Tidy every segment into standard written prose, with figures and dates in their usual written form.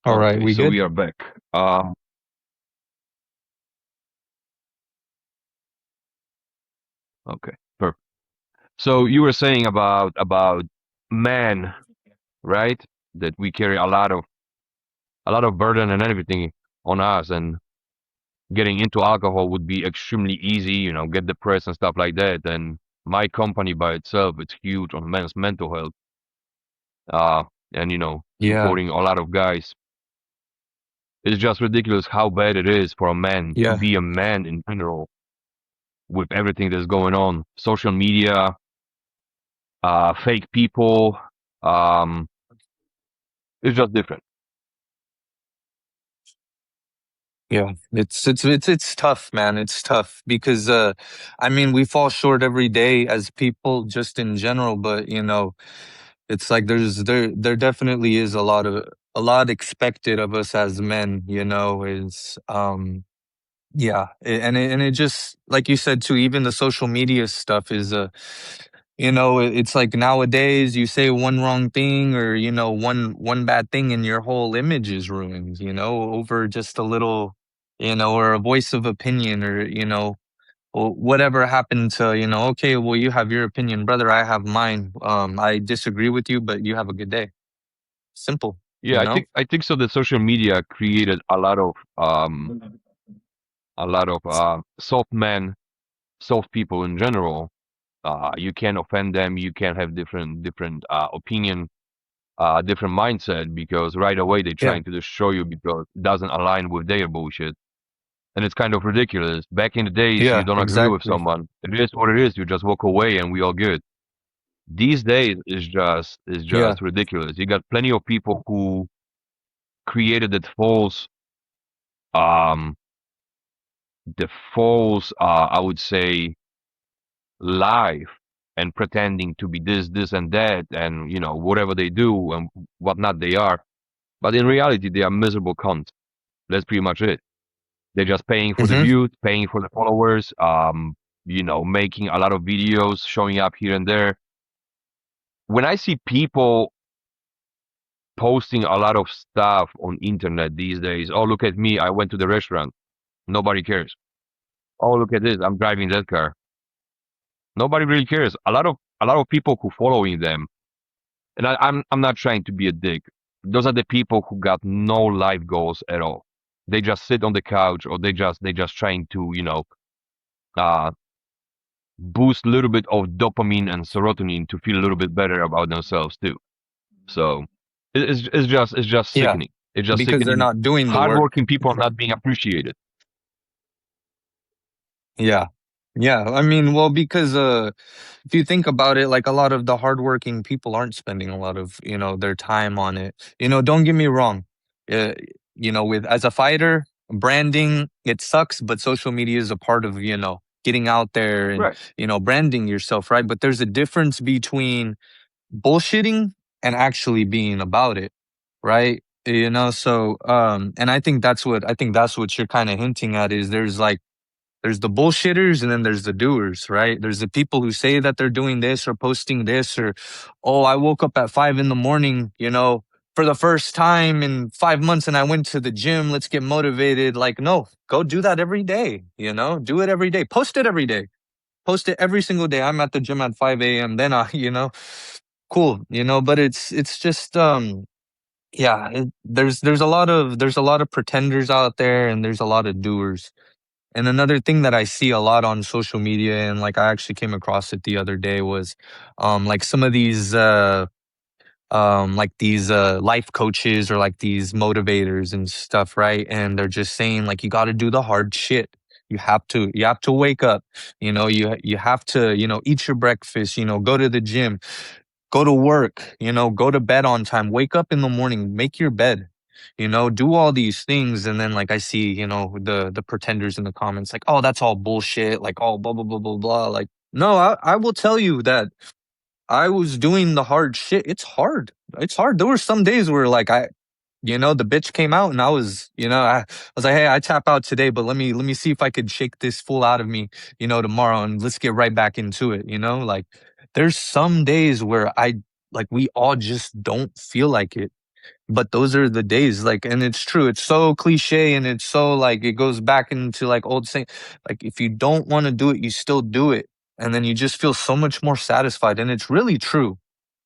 All right, Okay, we so good? we are back. Um, okay, perfect. So you were saying about men, right? That we carry a lot of burden and everything on us, and getting into alcohol would be extremely easy, get depressed and stuff like that. And my company by itself, it's huge on men's mental health, uh, and Yeah, supporting a lot of guys. It's just ridiculous how bad it is for a man to yeah, be a man in general with everything that's going on. Social media, fake people. Um, it's just different. yeah. It's tough, man. It's tough because I mean, we fall short every day as people just in general, but it's like there definitely is a lot expected of us as men, is yeah, and it just like you said too. Even the social media stuff is it's like nowadays you say one wrong thing or one bad thing and your whole image is ruined. Over just a little, or a voice of opinion or or whatever happened to okay, well you have your opinion, brother. I have mine. I disagree with you, but you have a good day. Simple. Yeah, I think so. That social media created a lot of soft men, soft people in general. You can't offend them. You can't have different opinion, different mindset because right away they're Yeah. trying to destroy you because it doesn't align with their bullshit. And it's kind of ridiculous. Back in the days, you Yeah. don't agree with Exactly. someone. It is what it is. You just walk away and we all good. These days is Yeah. just ridiculous. You got plenty of people who created um the false I would say life and pretending to be this and that and whatever they do and whatnot they are. But in reality they are miserable cunts. That's pretty much it. They're just paying for the Mm-hmm. views, paying for the followers, making a lot of videos, showing up here and there. When I see people posting a lot of stuff on internet these days, oh look at me, I went to the restaurant. Nobody cares. Oh look at this, I'm driving that car. Nobody really cares. A lot of people who following them, and I'm not trying to be a dick. Those are the people who got no life goals at all. They just sit on the couch or they just trying to uh boost a little bit of dopamine and serotonin to feel a little bit better about themselves too. So it's just Yeah. sickening. It's just Because they're sickening. not doing the work. Hardworking people are not being appreciated. Yeah. Yeah. I mean, well, because if you think about it, like a lot of the hardworking people aren't spending a lot of, their time on it. Don't get me wrong. Uh, with as a fighter, branding, it sucks, but social media is a part of, getting out there and, Right. branding yourself, right? But there's a difference between bullshitting and actually being about it, right? So and I think that's what you're kind of hinting at is there's the bullshitters and then there's the doers, right? There's the people who say that they're doing this or posting this or, oh, I woke up at 5 in the morning, for the first time in 5 months and I went to the gym. Let's get motivated. Like, no, go do that every day, do it every day. Post it every day. Post it every single day. I'm at the gym at 5 a.m. Then cool, but it's just yeah, there's a lot of pretenders out there and there's a lot of doers. And another thing that I see a lot on social media, and like I actually came across it the other day, was like some of these life coaches or like these motivators and stuff, right? And they're just saying like you got to do the hard shit. You have to wake up, you have to, eat your breakfast, go to the gym, go to work, go to bed on time, wake up in the morning, make your bed, do all these things. And then like I see, the pretenders in the comments, like, oh, that's all bullshit, like, oh, blah, blah, blah, blah, blah. Like, no, I will tell you that I was doing the hard shit. It's hard. It's hard. There were some days where like the bitch came out and I was like, hey, I tap out today, but let me see if I could shake this fool out of me, tomorrow and let's get right back into it, like there's some days where we all just don't feel like it. But those are the days, like, and it's true. It's so cliche, and it's so like it goes back into like old saying, like if you don't want to do it, you still do it, and then you just feel so much more satisfied. And it's really true.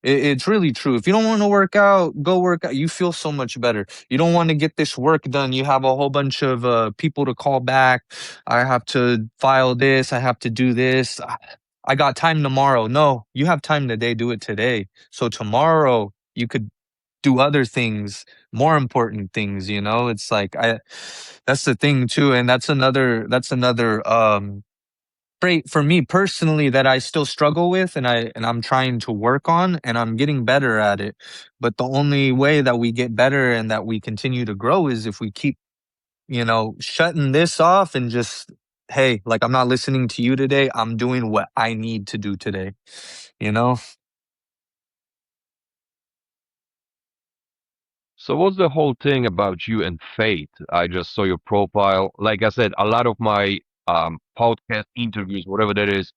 It's really true. If you don't want to work out, go work out. You feel so much better. You don't want to get this work done. You have a whole bunch of people to call back. I have to file this. I have to do this. I got time tomorrow. No, you have time today. Do it today. So tomorrow you could do other things, more important things, you know? It's like that's the thing too, and that's another trait for me personally that I still struggle with, and I'm trying to work on, and I'm getting better at it. But the only way that we get better and that we continue to grow is if we keep, shutting this off and just, hey, like I'm not listening to you today. I'm doing what I need to do today, you know? So what's the whole thing about you and faith? I just saw your profile. Like I said, a lot of my podcast interviews, whatever that is,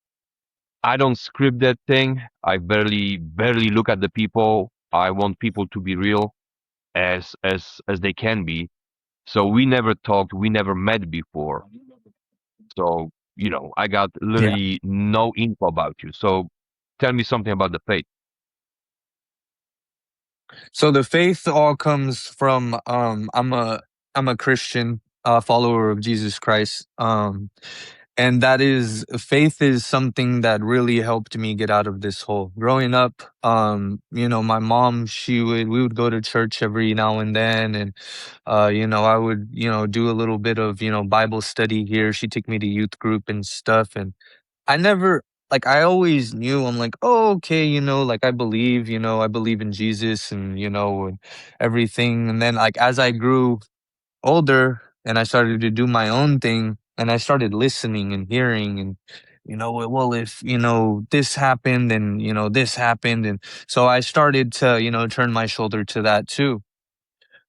I don't script that thing. I barely look at the people. I want people to be real as they can be. So we never talked, we never met before. So, I got Yeah. literally no info about you. So tell me something about the faith. So the faith all comes from I'm a Christian, follower of Jesus Christ. And that is faith is something that really helped me get out of this hole. Growing up, my mom, we would go to church every now and then, and I would, do a little bit of, Bible study here. She'd take me to youth group and stuff, and I never like I always knew I'm like, "Oh, okay, like I believe in Jesus and and everything." And then like as I grew older and I started to do my own thing and I started listening and hearing and well, if this happened and this happened, and so I started to turn my shoulder to that too.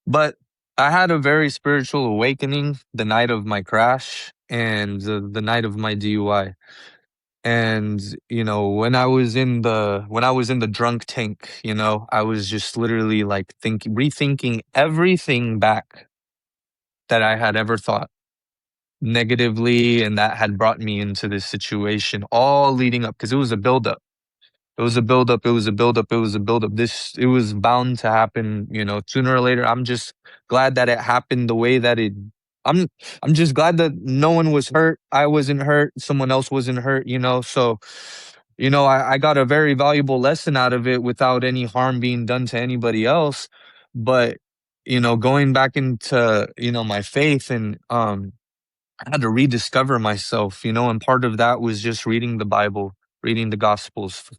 But I had a very spiritual awakening the night of my crash and the night of my DUI. And, when I was in the drunk tank, I was just literally like rethinking everything back that I had ever thought negatively and that had brought me into this situation, all leading up because it was a buildup. It was a buildup. It was a buildup. It was a buildup. It was bound to happen, sooner or later. I'm just glad that it happened the way that it. I'm I'm just glad that no one was hurt. I wasn't hurt. Someone else wasn't hurt. So, I got a very valuable lesson out of it without any harm being done to anybody else. But going back into my faith and I had to rediscover myself, and part of that was just reading the Bible, reading the Gospels,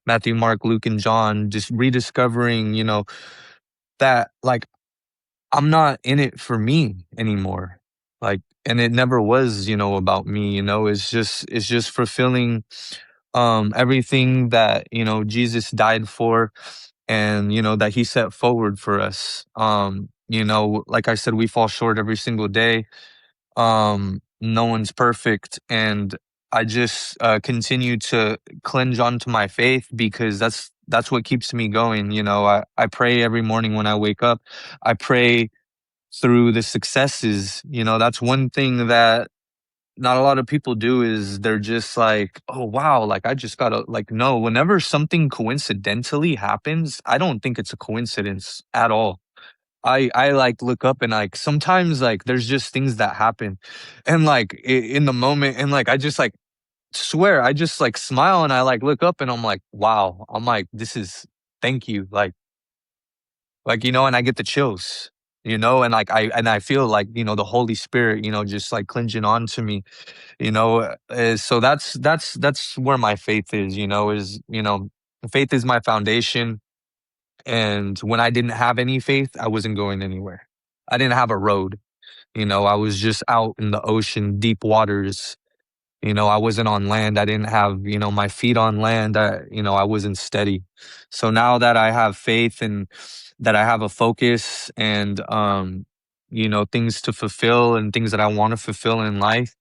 Matthew, Mark, Luke, and John, just rediscovering, that like I'm not in it for me anymore. Like, and it never was, about me, it's just fulfilling everything that, Jesus died for and, that he set forward for us. Like I said, we fall short every single day. No one's perfect, and I just continue to clinge onto my faith because that's what keeps me going. I pray every morning when I wake up. I pray through the successes. That's one thing that not a lot of people do is they're just like, oh wow, like I just gotta like no, whenever something coincidentally happens, I don't think it's a coincidence at all. I like look up and like sometimes like there's just things that happen and like in the moment and like I just like swear I just like smile and I like look up and I'm like wow, I'm like this is thank you like and I get the chills, and like I feel like the Holy Spirit just like clinging on to me, so that's where my faith is, faith is my foundation. And when I didn't have any faith, I wasn't going anywhere. I didn't have a road. I was just out in the ocean, deep waters. I wasn't on land. I didn't have, my feet on land. I wasn't steady. So now that I have faith and that I have a focus and, things to fulfill and things that I want to fulfill in life,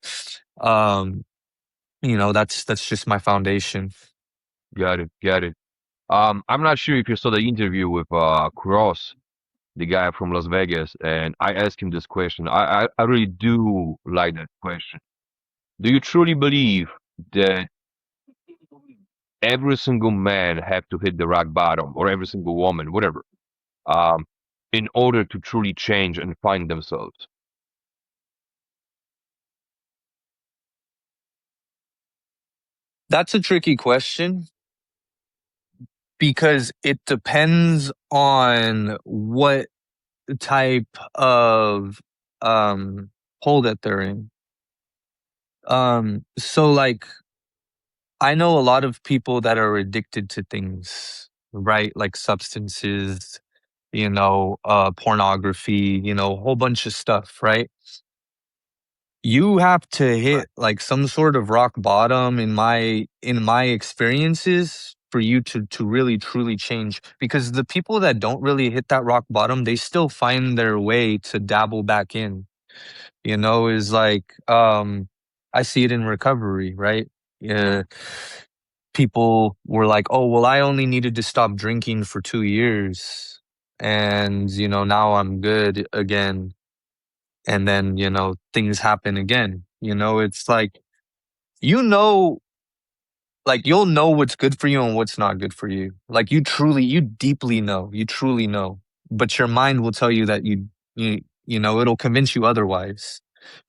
um, that's just my foundation. Got it, got it. I'm not sure if you saw the interview with Cross. the guy from Las Vegas, and I asked him this question. I really do like that question. Do you truly believe that every single man have to hit the rock bottom, or every single woman, whatever, um, in order to truly change and find themselves? That's a tricky question because it depends on what type of hole that they're in. So like I know a lot of people that are addicted to things, right? Like substances, pornography, a whole bunch of stuff, right? You have to Right. hit like some sort of rock bottom in my experiences for you to really truly change, because the people that don't really hit that rock bottom, they still find their way to dabble back in. Is like I see it in recovery, right? Yeah, people were like, "Oh, well, I only needed to stop drinking for 2 years, and now I'm good again." And then, things happen again. It's you know, you'll know what's good for you and what's not good for you. Like you deeply know, you truly know, but your mind will tell you that it'll convince you otherwise.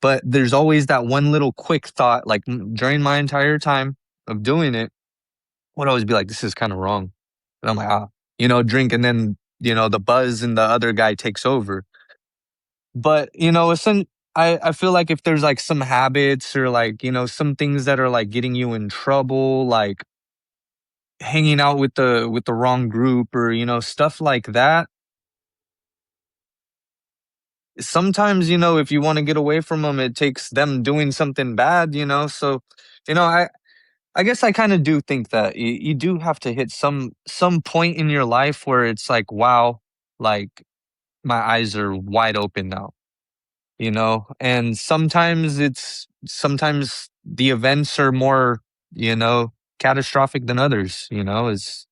But there's always that one little quick thought, like during my entire time of doing it, would always be like, this is kind of wrong. And I'm like, drink. And then, the buzz and the other guy takes over. But, I feel like if there's like some habits or like, some things that are like getting you in trouble, like hanging out with the wrong group or, stuff like that. Sometimes, if you want to get away from them, it takes them doing something bad, so, I guess I kind of do think that you do have to hit some point in your life where it's like, wow, like my eyes are wide open now, and sometimes the events are more, catastrophic than others, is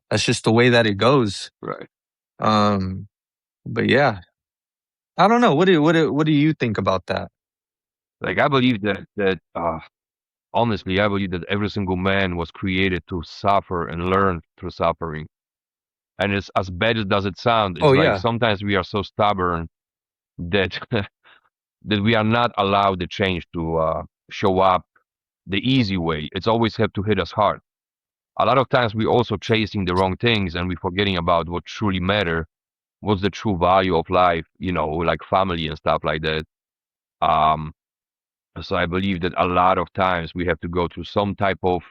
that's just the way that it goes. Right. Um, but yeah, I don't know. What do you think about that? Like I believe that honestly, I believe that every single man was created to suffer and learn through suffering. And it's as bad as does it sound, Oh it's like yeah, sometimes we are so stubborn that that we are not allowed the change to show up the easy way. It's always have to hit us hard. A lot of times we also chasing the wrong things and we forgetting about what truly matter, what's the true value of life, like family and stuff like that. Um, so I believe that a lot of times we have to go through some type of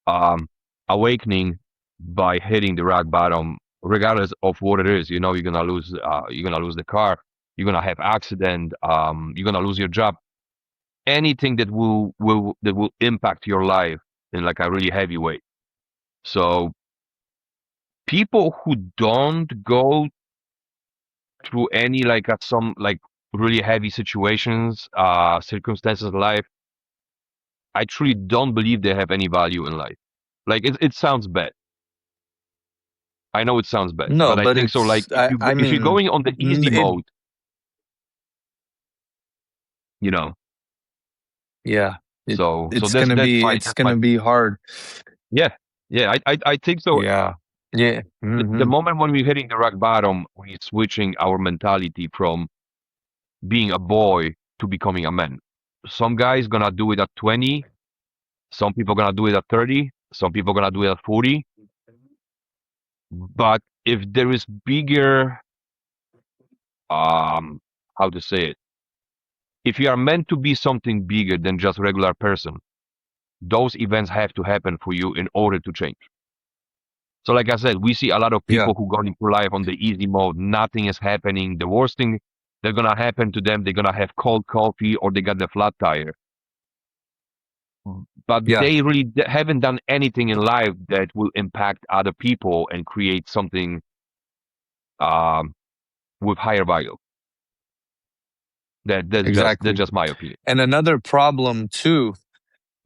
um, awakening by hitting the rock bottom, regardless of what it is. You're gonna lose the car, you're gonna have accident, you're gonna lose your job, anything that will impact your life in like a really heavy way. So people who don't go through any like some like really heavy situations, circumstances in life, I truly don't believe they have any value in life. Like it sounds bad. I know it sounds bad, no, but I but think so. Like it's I if you're mean, going on the easy it mode, you know. yeah, So it's that's gonna that's be my it's that's my gonna be hard. yeah, yeah. I think so. Yeah, yeah, The moment when we're hitting the rock bottom, we're switching our mentality from being a boy to becoming a man. Some guys gonna do it at 20. Some people gonna do it at 30. Some people gonna do it at 40. But if there is bigger, um, how to say it, if you are meant to be something bigger than just regular person, those events have to happen for you in order to change. So, like I said, we see a lot of yeah, people who going through life on the easy mode. Nothing is happening. The worst thing that's gonna happen to them, they're gonna have cold coffee or they got the flat tire. But yeah, they really haven't done anything in life that will impact other people and create something um, with higher value. That's exactly. just my opinion. And another problem too.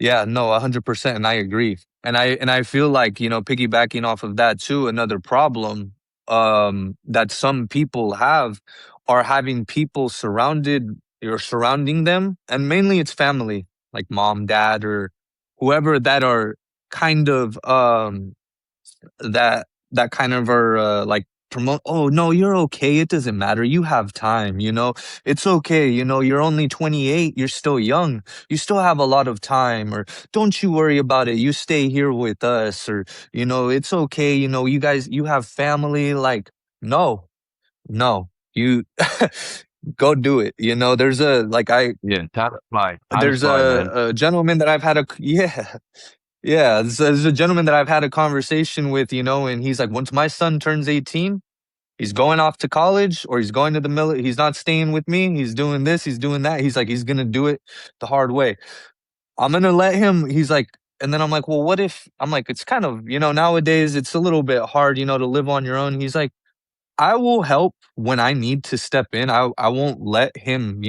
Yeah, no, 100%, and I agree. And I feel like, piggybacking off of that too, another problem. that some people have are having people surrounded or surrounding them, and mainly it's family, like mom, dad, or whoever that are kind of that kind of are like promote, oh no, you're okay, it doesn't matter, you have time, it's okay, you're only 28, you're still young, you still have a lot of time, or don't you worry about it, you stay here with us, or it's okay, you guys, you have family, like, no, no, you go do it, there's a like I Yeah, time is there's fly, man. a gentleman that I've had a yeah. Yeah, there's a gentleman that I've had a conversation with, and he's like, once my son turns 18, he's going off to college, or he's going to the military. He's not staying with me. He's doing this, he's doing that. He's like, he's gonna do it the hard way. I'm gonna let him. He's like, and then I'm like, well, what if I'm like, it's kind of, nowadays it's a little bit hard, to live on your own. He's like, I will help when I need to step in. I won't let him,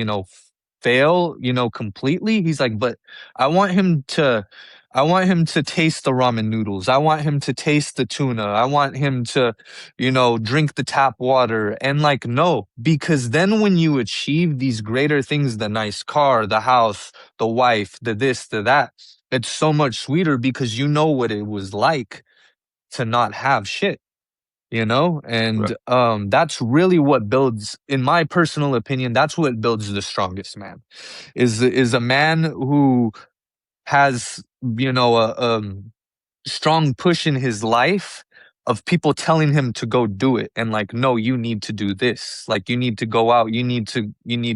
fail, completely. He's like, but I want him to I want him to taste the ramen noodles. I want him to taste the tuna. I want him to, drink the tap water. And like, no, because then when you achieve these greater things, the nice car, the house, the wife, the this, the that, it's so much sweeter because you know what it was like to not have shit, Right. and that's really what builds, in my personal opinion, that's what builds the strongest man, is a man who has, a strong push in his life of people telling him to go do it, and like, no, you need to do this, like, you need to go out, you need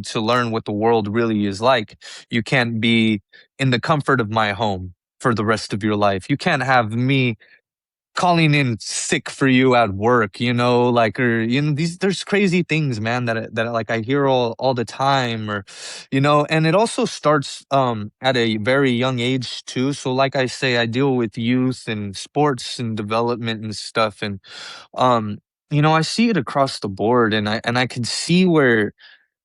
to learn what the world really is like. You can't be in the comfort of my home for the rest of your life. You can't have me calling in sick for you at work, like, or these, there's crazy things, man, that like I hear all the time, or and it also starts at a very young age too. So like I say, I deal with youth and sports and development and stuff, and um I see it across the board, and I can see where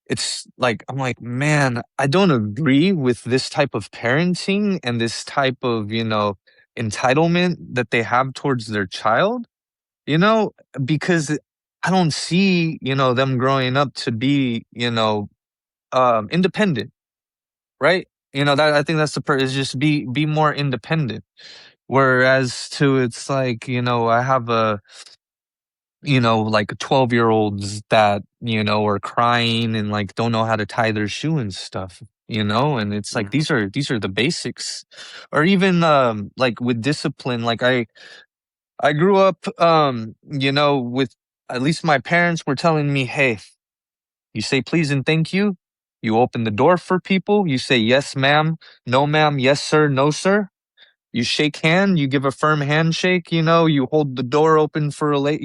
it's like, I'm like, man, I don't agree with this type of parenting and this type of, entitlement that they have towards their child, you know, because I don't see, them growing up to be, independent, right? That I think that's is just be more independent. Whereas to it's like, I have like 12-year-olds that, are crying and like don't know how to tie their shoe and stuff, and it's like Mhm. these are the basics. Or even like with discipline, like I grew up with, at least my parents were telling me, hey, you say please and thank you, you open the door for people, you say yes ma'am, no ma'am, yes sir, no sir, you shake hand, you give a firm handshake, you hold the door open for a late.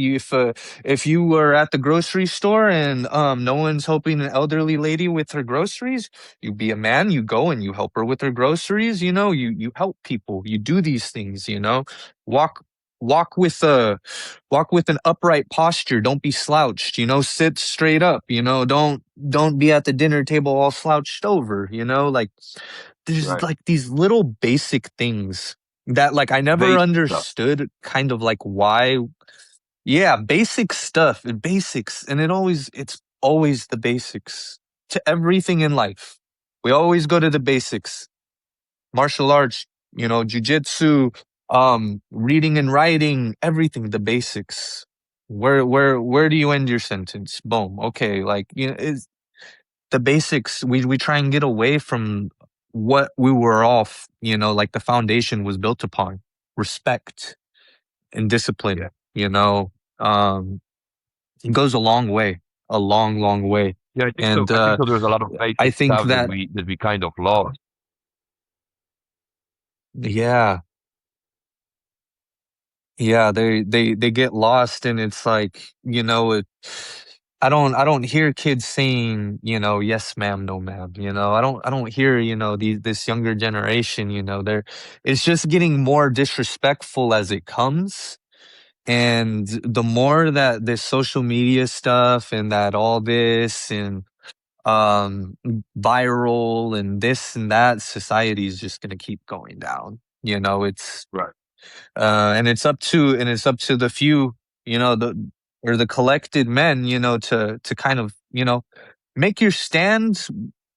If you were at the grocery store and no one's helping an elderly lady with her groceries, you be a man, you go and you help her with her groceries, you help people, you do these things, Walk walk with a walk with an upright posture, don't be slouched, sit straight up, don't be at the dinner table all slouched over, like there's Right. like these little basic things that like I never Basic stuff. understood kind of like why. Yeah, basic stuff, basics, and it's always the basics to everything in life. We always go to the basics. Martial arts, jujitsu, reading and writing, everything, the basics. Where do you end your sentence? Boom. Okay, like, it's the basics. We try and get away from what we were off, like the foundation was built upon: respect and Yeah. discipline. It goes a long way, a long, long way. Yeah, I think so. And I think so. There's a lot of I basic think stuff that that, we kind of lost. yeah, yeah, they get lost, and it's like, I don't hear kids saying, yes ma'am, no ma'am, I don't hear, this younger generation, it's just getting more disrespectful as it comes. And the more that this social media stuff and that all this and um viral and this and that, society is just going to keep going down. It's Right. and it's up to the few, the or the collected men, to kind of, make your stand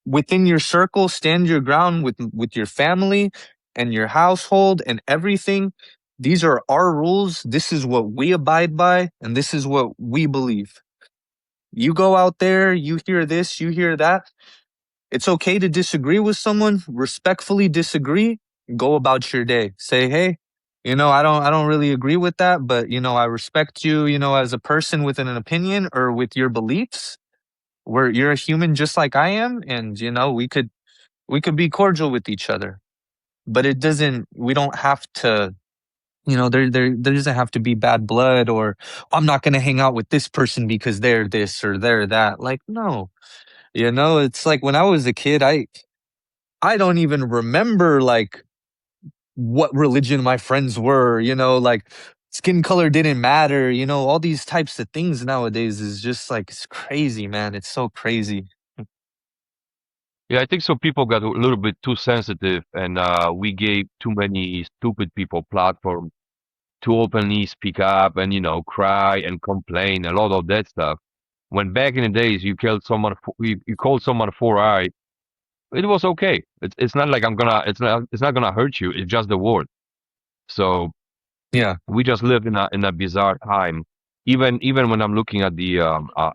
within your circle, stand your ground with your family and your household and everything. These are our rules. This is what we abide by, and this is what we believe. You go out there, you hear this, you hear that. It's okay to disagree with someone, respectfully disagree, go about your day. Say, "Hey, I don't really agree with that, but I respect you, as a person with an opinion or with your beliefs. Where you're a human just like I am, and we could be cordial with each other." But it doesn't we don't have to, there doesn't have to be bad blood, or I'm not going to hang out with this person because they're this or they're that. Like, no. It's like when I was a kid, I don't even remember like what religion my friends were, like skin color didn't matter, all these types of things nowadays is just like it's crazy, man. It's so crazy. Yeah, I think so. People got a little bit too sensitive, and we gave too many stupid people platform to openly speak up and cry and complain, a lot of that stuff. When back in the days you killed someone, you called someone four eye, it was okay. It's not like it's not gonna hurt you. It's just the word. So Yeah. we just live in a bizarre time. Even when I'm looking at the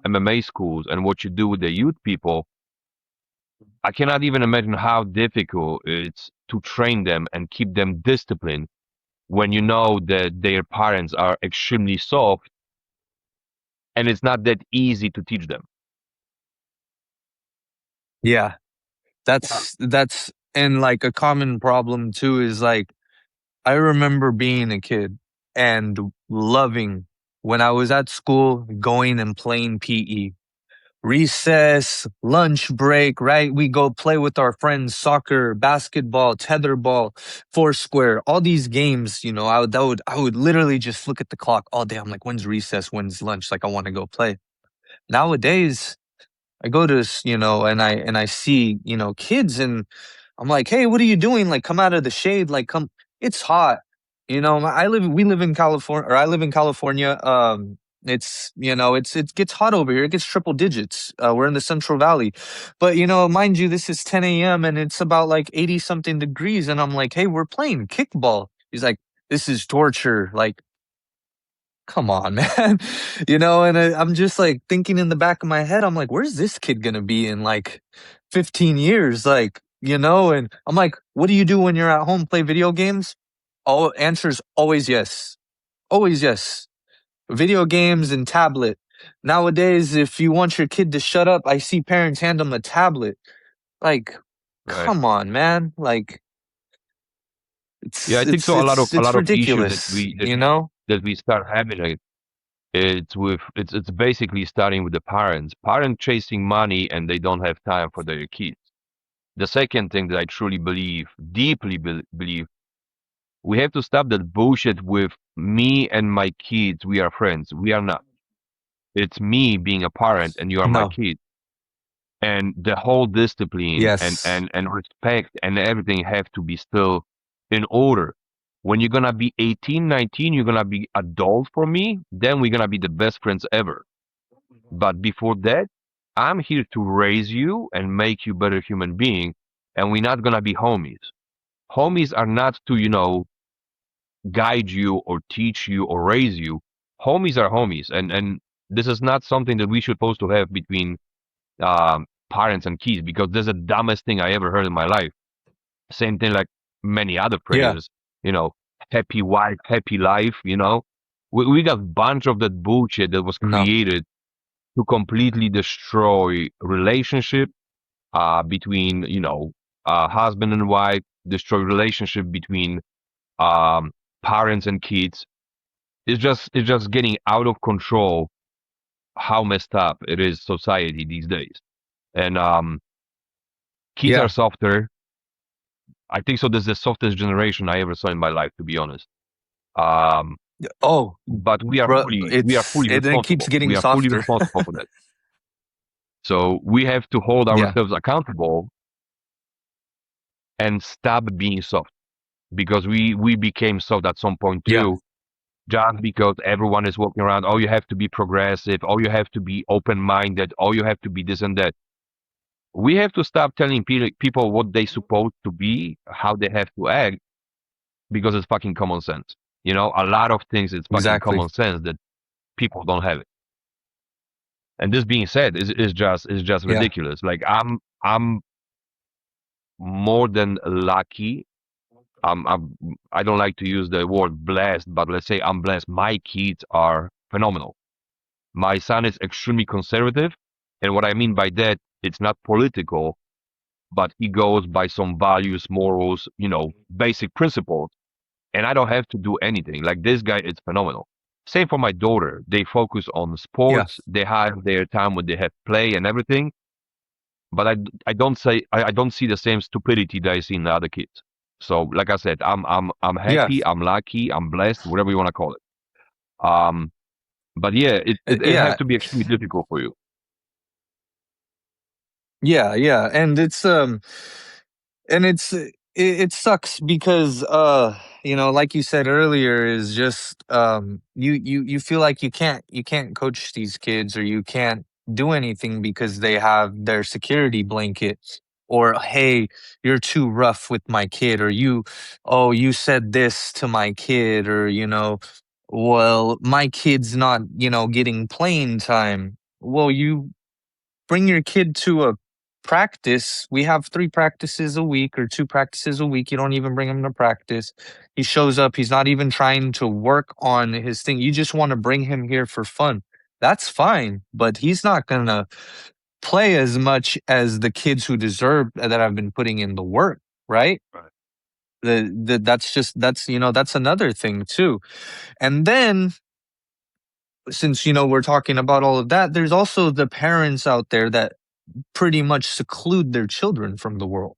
MMA schools and what you do with the youth people, I cannot even imagine how difficult it's to train them and keep them disciplined when you know that their parents are extremely soft and it's not that easy to teach them. Yeah. That's and like a common problem too is like I remember being a kid and loving when I was at school going and playing PE. Recess, lunch break, right? We go play with our friends, soccer, basketball, tetherball, foursquare, all these games, I would literally just look at the clock all day. I'm like, when's recess? When's lunch? Like I want to go play. Nowadays, I go to, and I see, kids, and I'm like, "Hey, what are you doing? Like, come out of the shade. Like, come. It's hot." We live in California, or I live in California. It gets hot over here. It gets triple digits. We're in the Central Valley, but mind you, this is 10 a.m. and it's about like 80 something degrees, and I'm like, "Hey, we're playing kickball." He's like, "This is torture." Like, come on, man. And I'm just like thinking in the back of my head, I'm like, where's this kid gonna be in like 15 years? Like, and I'm like, what do you do when you're at home? Play video games? All answers always yes. Always yes. Video games and tablet. Nowadays, if you want your kid to shut up, I see parents hand them a tablet. Like, Right. come on, man. Like, Yeah, it's I think it's so. A lot of it's a it's lot of issues ridiculous, you know? that we start having, like, it's basically starting with the parents. Parents chasing money and they don't have time for their kids. The second thing that I truly believe, deeply believe, we have to stop that bullshit with me and my kids. We are friends. We are not. It's me being a parent and you are my No. kid. And the whole discipline and, Yes. and, and respect and everything have to be still in order. When you're gonna be 18, 19, you're gonna be adult for me, then we're gonna be the best friends ever. But before that, I'm here to raise you and make you better human being, and we're not gonna be homies. Homies are not to, guide you or teach you or raise you. Homies are homies, and this is not something that we should supposed to have between parents and kids, because this is the dumbest thing I ever heard in my life. Same thing like many other Yeah. phrases, you know, happy wife, happy life. We got a bunch of that bullshit that was No. created to completely destroy relationship between husband and wife, destroy relationship between um, parents and kids. It's just getting out of control. How messed up it is society these days, and kids are Yeah. softer. I think so. This is the softest generation I ever saw in my life, to be honest. Um, Oh, but we are bro, fully we are it's fully it keeps responsible. getting We are fully softer. responsible for that. So we have to hold Yeah. ourselves accountable and stop being soft, because we became soft at some point Yeah. too. just because everyone is walking around. Oh, you have to be progressive. Oh, you have to be open-minded. Oh, you have to be this and that. We have to stop telling people what they supposed to be, how they have to act, because it's fucking common sense. You know, a lot of things it's fucking Exactly. common sense that people don't have it. And this being said, is just Yeah. ridiculous. Like I'm more than lucky. I don't like to use the word blessed, but let's say I'm blessed. My kids are phenomenal. My son is extremely conservative, and what I mean by that, it's not political, but he goes by some values, morals, basic principles, and I don't have to do anything. Like this guy is phenomenal. Same for my daughter. They focus on Yeah. sports. They have their time when they have play and everything. But I don't see the same stupidity that I see in the other kids. So like I said, I'm Yeah. happy, I'm lucky, I'm blessed, whatever you want to call it. Um, but yeah, it has Yeah. to be extremely difficult for you. Yeah. Yeah. And it sucks because like you said earlier, is just you feel like you can't coach these kids, or you can't do anything because they have their security blanket, or hey, you're too rough with my kid, or you said this to my kid, or well, my kid's not getting playing time. Well, you bring your kid to a practice. We have 3 practices a week, or 2 practices a week. You don't even bring him to practice. He shows up. He's not even trying to work on his thing. You just want to bring him here for fun. That's fine, but he's not going to play as much as the kids who deserve that have been putting in the work, right? Right. That's another thing too. And then, since we're talking about all of that, there's also the parents out there that pretty much seclude their children from the world.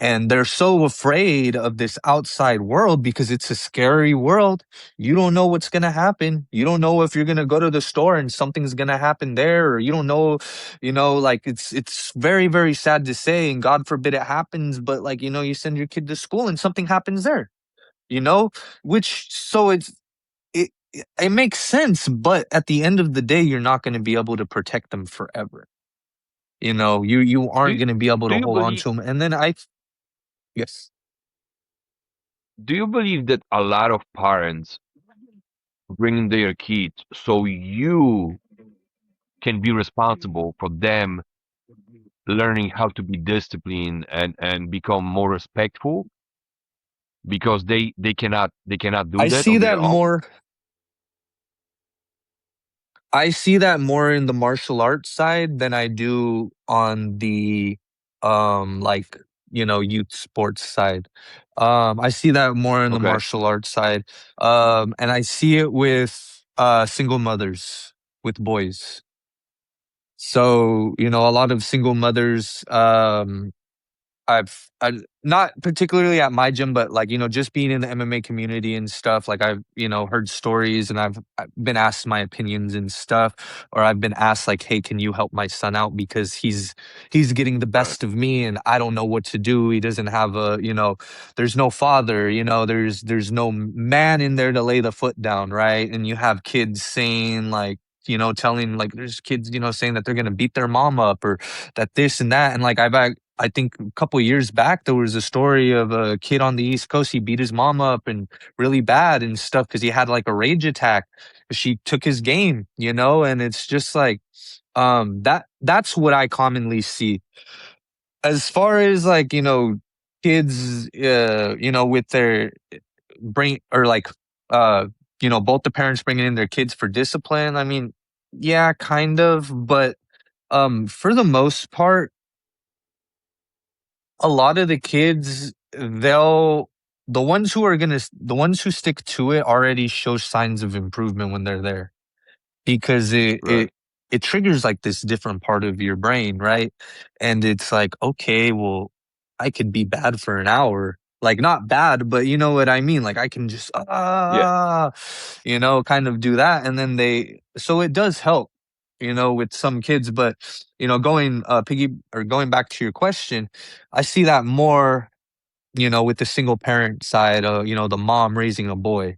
And they're so afraid of this outside world because it's a scary world. You don't know what's going to happen. You don't know if you're going to go to the store and something's going to happen there, or you don't know, like it's very, very sad to say, and God forbid it happens, but like, you send your kid to school and something happens there, you know, which so it makes sense, but at the end of the day, you're not going to be able to protect them forever. You Do aren't you, going to be able do to you hold on believe to them. And then yes, do you believe that a lot of parents bring their kids so you can be responsible for them learning how to be disciplined and become more respectful because they cannot do I that see on that their own? more. I see that more in the martial arts side than I do on the like youth sports side. I see that more in the Okay. martial arts side. And I see it with single mothers with boys. So, a lot of single mothers, I not particularly at my gym, but like, just being in the MMA community and stuff, like I've, heard stories, and I've been asked my opinions and stuff, or I've been asked like, "Hey, can you help my son out because he's getting the Right. best of me and I don't know what to do. He doesn't have there's no father, there's no man in there to lay the foot down, right?" And you have kids saying like, telling like there's kids, saying that they're going to beat their mom up, or that this and that. And like I think a couple of years back, there was a story of a kid on the East Coast. He beat his mom up and really bad and stuff because he had like a rage attack. She took his game, and it's just like that's what I commonly see. As far as like, kids with their bring, or like both the parents bringing in their kids for discipline. I mean, yeah, kind of, but for the most part, a lot of the kids, the ones who stick to it already show signs of improvement when they're there, because it Right. it it triggers like this different part of your brain, right? And it's like, okay, well, I could be bad for an hour. Like, not bad, but you know what I mean? Like, I can just Yeah. kind of do that, and then so it does help, with some kids. But going back to your question, I see that more, with the single parent side, the mom raising a boy.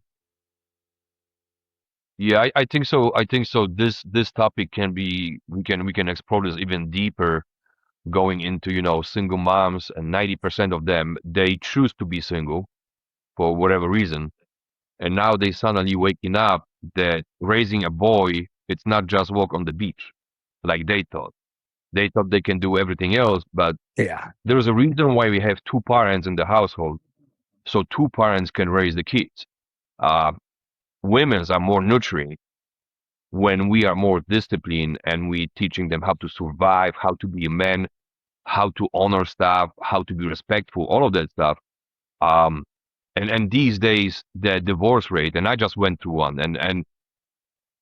Yeah, I think so. I think so. This topic can be we can explore this even deeper, going into, single moms, and 90% of them, they choose to be single for whatever reason. And now they suddenly waking up that raising a boy, it's not just walk on the beach like they thought. They thought they can do everything else, but Yeah. there's a reason why we have two parents in the household, so two parents can raise the kids. Uh, Women's are more nurturing when we are more disciplined and we teaching them how to survive, how to be a man, how to honor stuff, how to be respectful, all of that stuff. Um, and these days the divorce rate, and I just went through one, and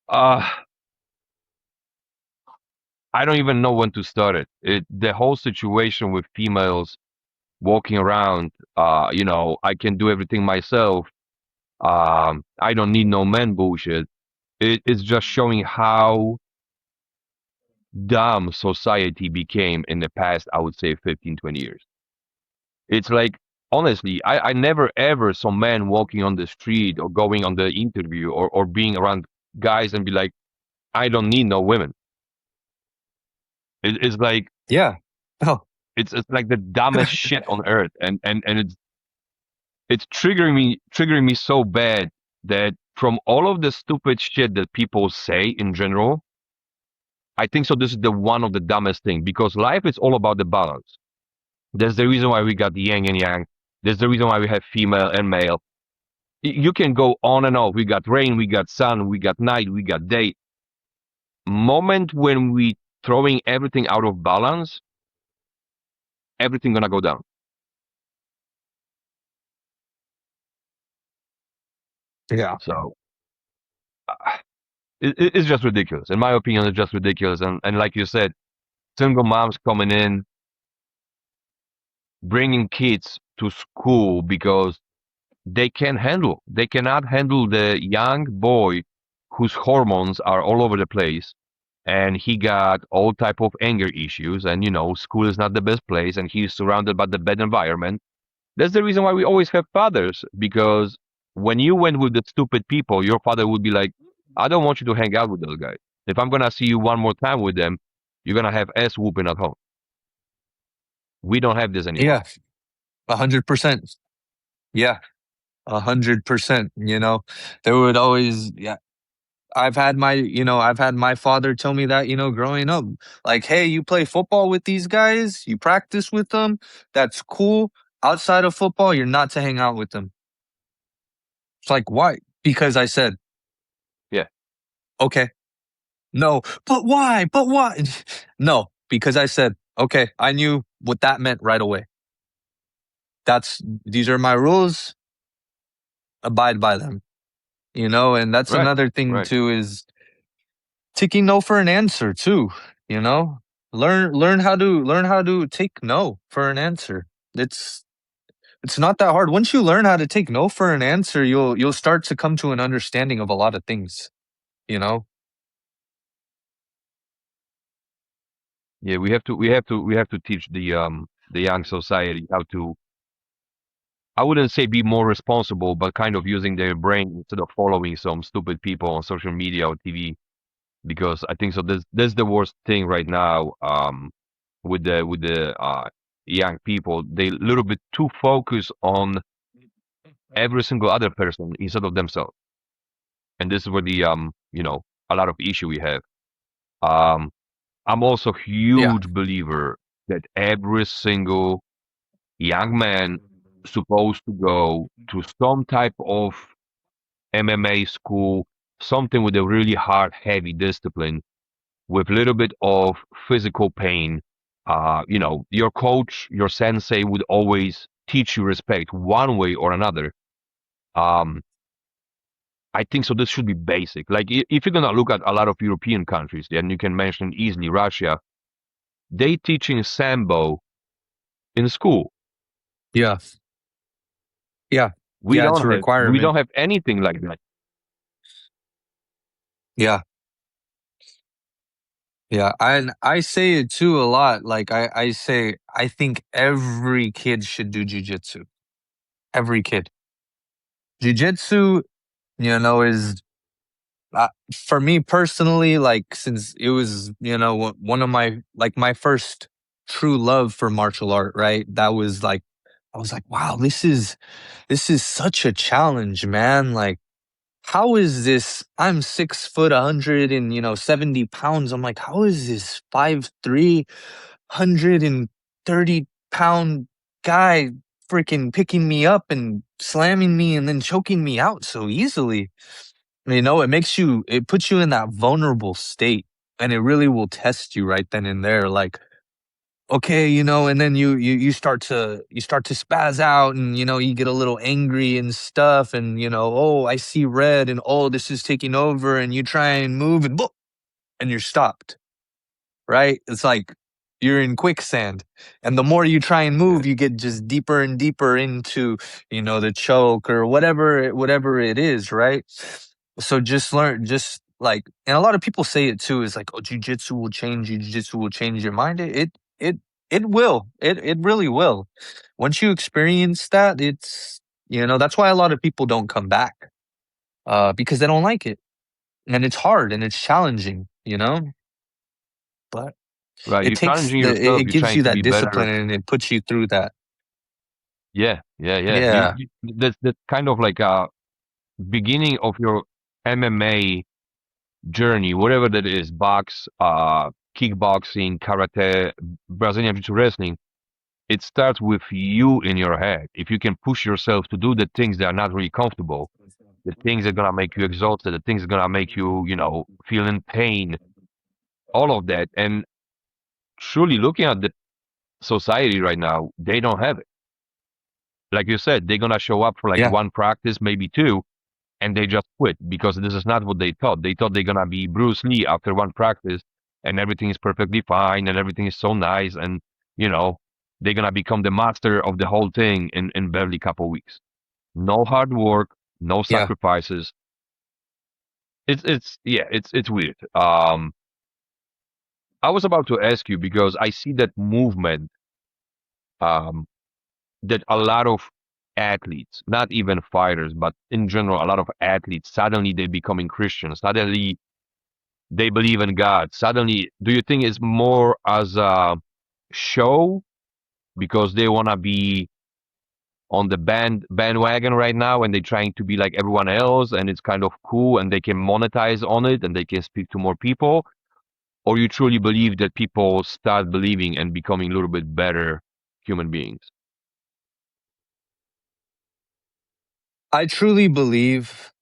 uh, I don't even know when to start it. The whole situation with females walking around, I can do everything myself. I don't need no man bullshit. It's just showing how dumb society became in the past, I would say 15, 20 years. It's like, honestly, I never ever saw men walking on the street or going on the interview, or being around guys and be like, I don't need no women. It's like, Yeah. Oh, it's like the dumbest shit on earth. And it's triggering me so bad that from all of the stupid shit that people say in general, I think so this is the one of the dumbest thing, because life is all about the balance. There's the reason why we got the yin and yang. There's the reason why we have female and male. You can go on and on. We got rain, we got sun, we got night, we got day. Moment when we throwing everything out of balance, everything gonna go down. yeah. So it's just ridiculous. In my opinion, it's just ridiculous. And like you said, single moms coming in, bringing kids to school because they cannot handle the young boy whose hormones are all over the place, and he got all type of anger issues, and school is not the best place, and he's surrounded by the bad environment. That's the reason why we always have fathers, because when you went with the stupid people, your father would be like, I don't want you to hang out with those guys. If I'm gonna see you one more time with them, you're gonna have ass whooping at home. We don't have this anymore. Yeah. 100%. Yeah. 100%. There would always, yeah. I've had my father tell me that, growing up, like, hey, you play football with these guys, you practice with them. That's cool. Outside of football, you're not to hang out with them. It's like, why? Because I said, Yeah, okay. No, but why? But why? No, because I said, okay, I knew what that meant right away. These are my rules, abide by them, and that's right, another thing right. too, is taking no for an answer too, you know? Learn how to take no for an answer. It's it's not that hard. Once you learn how to take no for an answer, you'll start to come to an understanding of a lot of things, you know? Yeah, we have to teach the young society how to, I wouldn't say be more responsible, but kind of using their brain instead of following some stupid people on social media or TV. Because I think so. That's the worst thing right now. With the young people, they a little bit too focused on every single other person instead of themselves, and this is where the a lot of issue we have. Um, I'm also Yeah. huge believer that every single young man supposed to go to some type of MMA school, something with a really hard, heavy discipline, with a little bit of physical pain. Your coach, your sensei would always teach you respect one way or another. Um, I think so. This should be basic. Like, if you're gonna look at a lot of European countries, and you can mention easily Russia, they teaching sambo in school. Yeah. Yeah. We Yeah, it's don't a have we requirement. don't have anything like that. Yeah. Yeah, and I say it too a lot. Like I say, I think every kid should do jujitsu. Every kid. Jujitsu, is For me personally, like since it was, one of my first true love for martial art, right? That was like, I was like, wow, this is such a challenge, man. Like, how is this? I'm 6 foot, 170 pounds. I'm like, how is this 5'3", 130-pound guy freaking picking me up and slamming me and then choking me out so easily? It puts you in that vulnerable state, and it really will test you right then and there. Like, okay, and then you start to spaz out, and you get a little angry and stuff, and oh, I see red, and oh, this is taking over, and you try and move, and boom, and you're stopped, right? It's like you're in quicksand. And the more you try and Yeah. move, you get just deeper and deeper into, the choke or whatever it is, right? So just learn, just like, and a lot of people say it too, is like, oh, jujitsu will change your mind. It, it will. It really will. Once you experience that, that's why a lot of people don't come back, because they don't like it. And it's hard and it's challenging, but Right. it You're takes challenging the yourself. it You're gives trying you to that be discipline better. and it puts you through that. Yeah, yeah, yeah. Yeah. That's kind of like a beginning of your MMA journey, whatever that is, kickboxing, karate, Brazilian Jiu-Jitsu wrestling. It starts with you in your head. If you can push yourself to do the things that are not really comfortable, the things that are gonna make you exhausted, the things that are gonna make you, feel in pain, all of that. And truly looking at the society right now, they don't have it. Like you said, they're gonna show up for like Yeah. one practice, maybe two, and they just quit because this is not what they thought. They thought they're gonna be Bruce Lee after one practice and everything is perfectly fine and everything is so nice and you know they're gonna become the master of the whole thing in barely a couple weeks. No hard work, no Yeah. sacrifices. It's yeah, it's weird. I was about to ask you because I see that movement um that a lot of athletes, not even fighters, but in general, a lot of athletes suddenly they becoming Christians. Suddenly they believe in God. Suddenly, do you think it's more as a show because they want to be on the bandwagon right now and they're trying to be like everyone else and it's kind of cool and they can monetize on it and they can speak to more people? Or you truly believe that people start believing and becoming a little bit better human beings? I truly believe,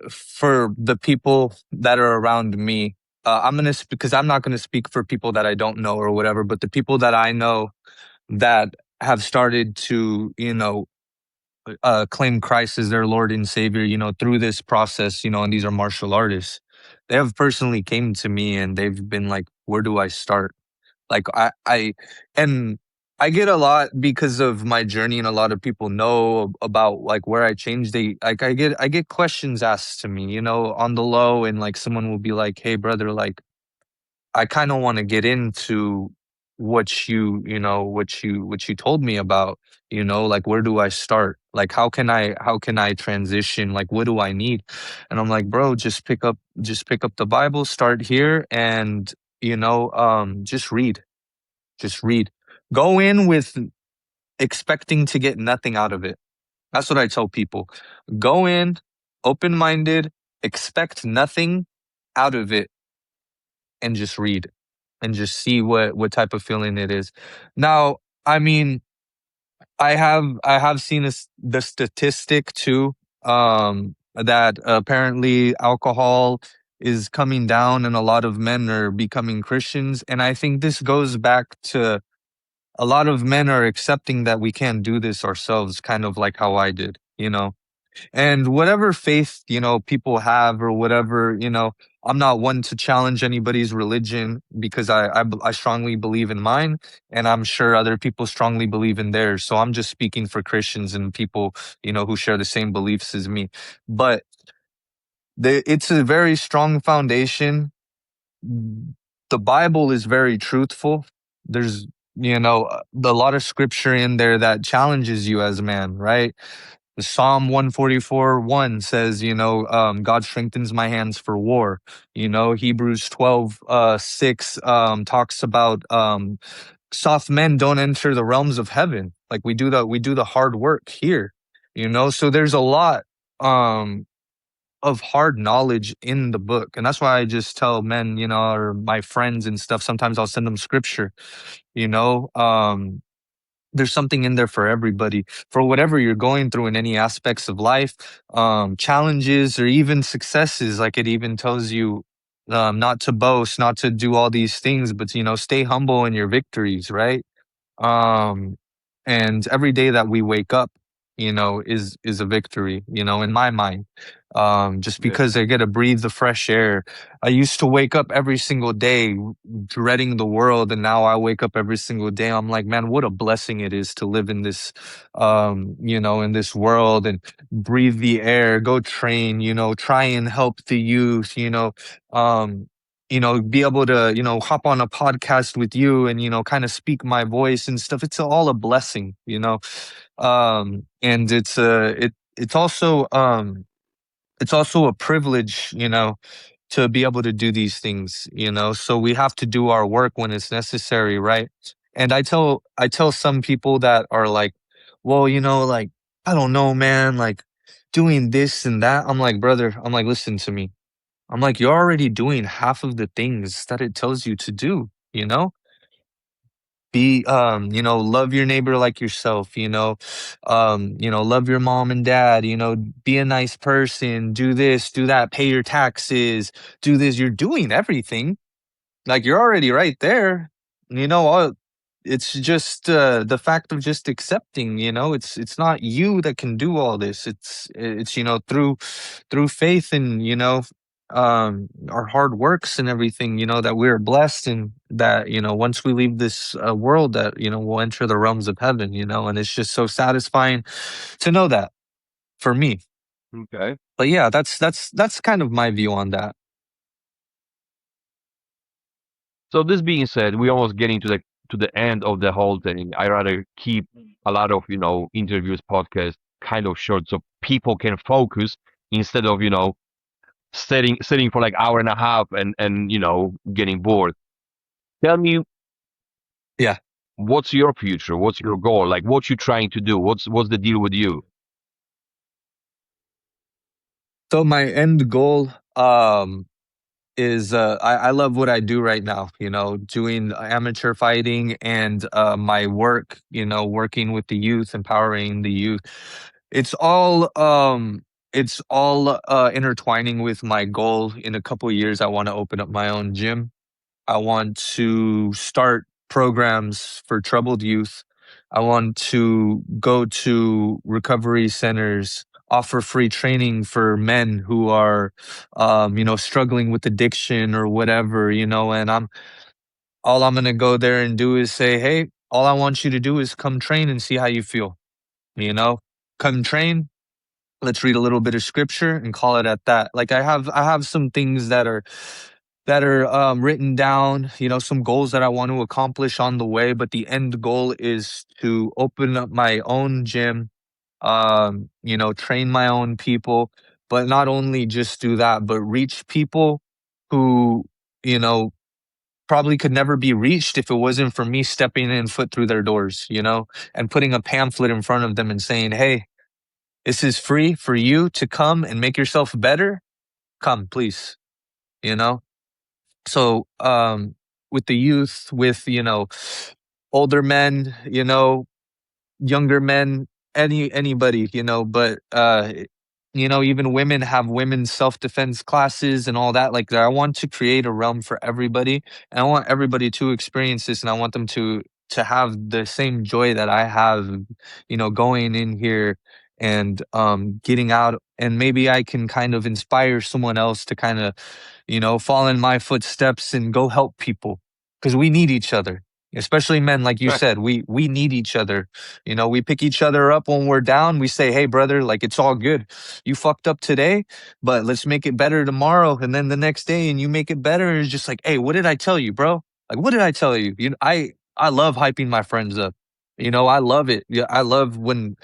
for the people that are around me, because I'm not gonna speak for people that I don't know or whatever, but the people that I know that have started to, claim Christ as their Lord and Savior, through this process, and these are martial artists. They have personally came to me and they've been like, where do I start? Like and I get a lot because of my journey, and a lot of people know about like where I changed. I get questions asked to me, on the low, and like someone will be like, "Hey, brother, like I kind of want to get into what you told me about, like where do I start? Like how can I transition? Like what do I need?" And I'm like, "Bro, just pick up the Bible, start here, and just read. Just read. Go in with expecting to get nothing out of it." That's what I tell people. Go in open-minded, expect nothing out of it, and just read and just see what type of feeling it is. Now, I mean, I have seen the statistic too, that apparently alcohol is coming down and a lot of men are becoming Christians, and I think this goes back to a lot of men are accepting that we can't do this ourselves, kind of like how I did, and whatever faith, people have or whatever, I'm not one to challenge anybody's religion because I strongly believe in mine, and I'm sure other people strongly believe in theirs. So I'm just speaking for Christians and people, who share the same beliefs as me. But it's a very strong foundation. The Bible is very truthful. There's, a lot of scripture in there that challenges you as a man, right? Psalm 144:1 says, God strengthens my hands for war. Hebrews 12:6 talks about soft men don't enter the realms of heaven. Like we do the hard work here. So there's a lot um of hard knowledge in the book. And that's why I just tell men, or my friends and stuff, sometimes I'll send them scripture, you know. There's something in there for everybody, for whatever you're going through in any aspects of life, challenges or even successes. Like it even tells you not to boast, not to do all these things, but stay humble in your victories, right? um and every day that we wake up, is a victory, in my mind. Just Yeah. because I get to breathe the fresh air. I used to wake up every single day dreading the world, and now I wake up every single day, I'm like, man, what a blessing it is to live in this in this world and breathe the air, go train, try and help the youth, um be able to, hop on a podcast with you and, kind of speak my voice and stuff. It's all a blessing, and it's also a privilege, to be able to do these things, so we have to do our work when it's necessary, right? And I tell some people that are like, well, like, I don't know, man, like doing this and that. I'm like, brother, I'm like, listen to me. I'm like, you're already doing half of the things that it tells you to do, love your neighbor like yourself, love your mom and dad, be a nice person, do this, do that, pay your taxes, do this. You're doing everything. Like you're already right there. All it's just the fact of just accepting, it's not you that can do all this. It's through faith and our hard works and everything, that we're blessed, and that once we leave this world, that we'll enter the realms of heaven, and it's just so satisfying to know that, for me. Okay. But yeah, that's kind of my view on that. So this being said, we almost getting to the end of the whole thing. I rather keep a lot of interviews, podcasts kind of short, so people can focus instead of sitting for like hour and a half and getting bored. Tell me, Yeah. what's your future? What's your goal? Like, what you trying to do? What's the deal with you? So my end goal is I love what I do right now, doing amateur fighting and my work, working with the youth, empowering the youth. It's all intertwining with my goal. In a couple years, I want to open up my own gym. I want to start programs for troubled youth. I want to go to recovery centers, offer free training for men who are, struggling with addiction or whatever, and I'm gonna go there and do is say, hey, all I want you to do is come train and see how you feel, you know, come train. Let's read a little bit of scripture and call it at that. Like I have some things that are written down, some goals that I want to accomplish on the way, but the end goal is to open up my own gym, train my own people, but not only just do that, but reach people who, you know, probably could never be reached if it wasn't for me stepping in foot through their doors, and putting a pamphlet in front of them and saying, hey, this is free for you to come and make yourself better. Come, please, you know? So, with the youth, with, older men, younger men, anybody, but even women have women's self-defense classes and all that. Like, I want to create a realm for everybody, and I want everybody to experience this, and I want them to have the same joy that I have, going in here and getting out, and maybe I can kind of inspire someone else to kind of, fall in my footsteps and go help people, because we need each other, especially men. Like you Right. said, we need each other. We pick each other up when we're down. We say, hey, brother, like, it's all good. You fucked up today, but let's make it better tomorrow. And then the next day, and you make it better. It's just like, hey, what did I tell you, bro? Like, what did I tell you? I love hyping my friends up. You know, I love it. Yeah, I love when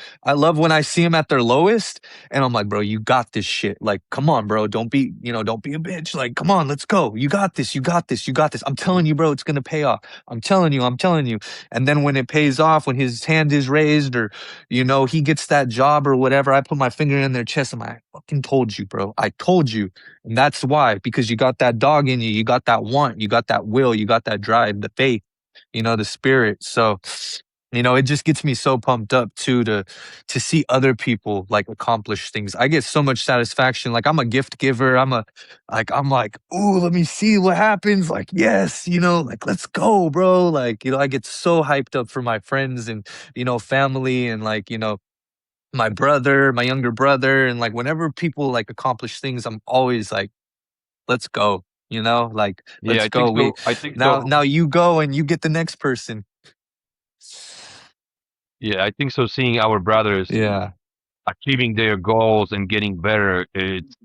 I see them at their lowest and I'm like, bro, you got this shit. Like, come on, bro. Don't be, don't be a bitch. Like, come on, let's go. You got this. You got this. You got this. I'm telling you, bro, it's gonna pay off. I'm telling you, I'm telling you. And then when it pays off, when his hand is raised or, he gets that job or whatever, I put my finger in their chest. I fucking told you, bro. I told you. And that's why, because you got that dog in you, you got that want, you got that will, you got that drive, the faith, the spirit. So, it just gets me so pumped up too to see other people like accomplish things. I get so much satisfaction. Like I'm a gift giver. I'm like, ooh, let me see what happens. Like, yes, like let's go, bro. Like, I get so hyped up for my friends and family and like, my brother, my younger brother. And like whenever people like accomplish things, I'm always like, let's go, like Yeah, let's I think go. We so. I think now so. you go and you get the next person. Yeah, I think so. Seeing our brothers Yeah. achieving their goals and getting better, it's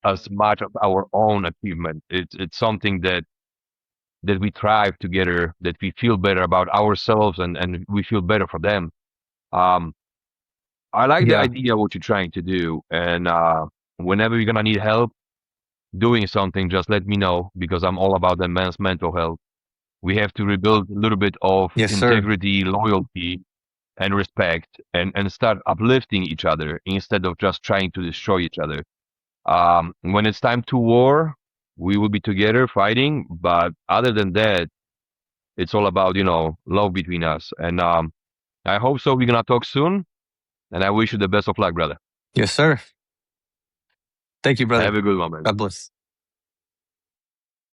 as much of our own achievement. It's something that we thrive together, that we feel better about ourselves, and we feel better for them. Um, I like the Yeah. idea of what you're trying to do, and whenever you're gonna need help doing something, just let me know because I'm all about the man's mental health. We have to rebuild a little bit of Yes, sir. integrity, loyalty, and respect, and start uplifting each other instead of just trying to destroy each other. When it's time to war, we will be together fighting, but other than that, it's all about love between us. And I hope so. We're gonna talk soon, and I wish you the best of luck, brother. Yes, sir. Thank you, brother. Have a good one, man. God bless.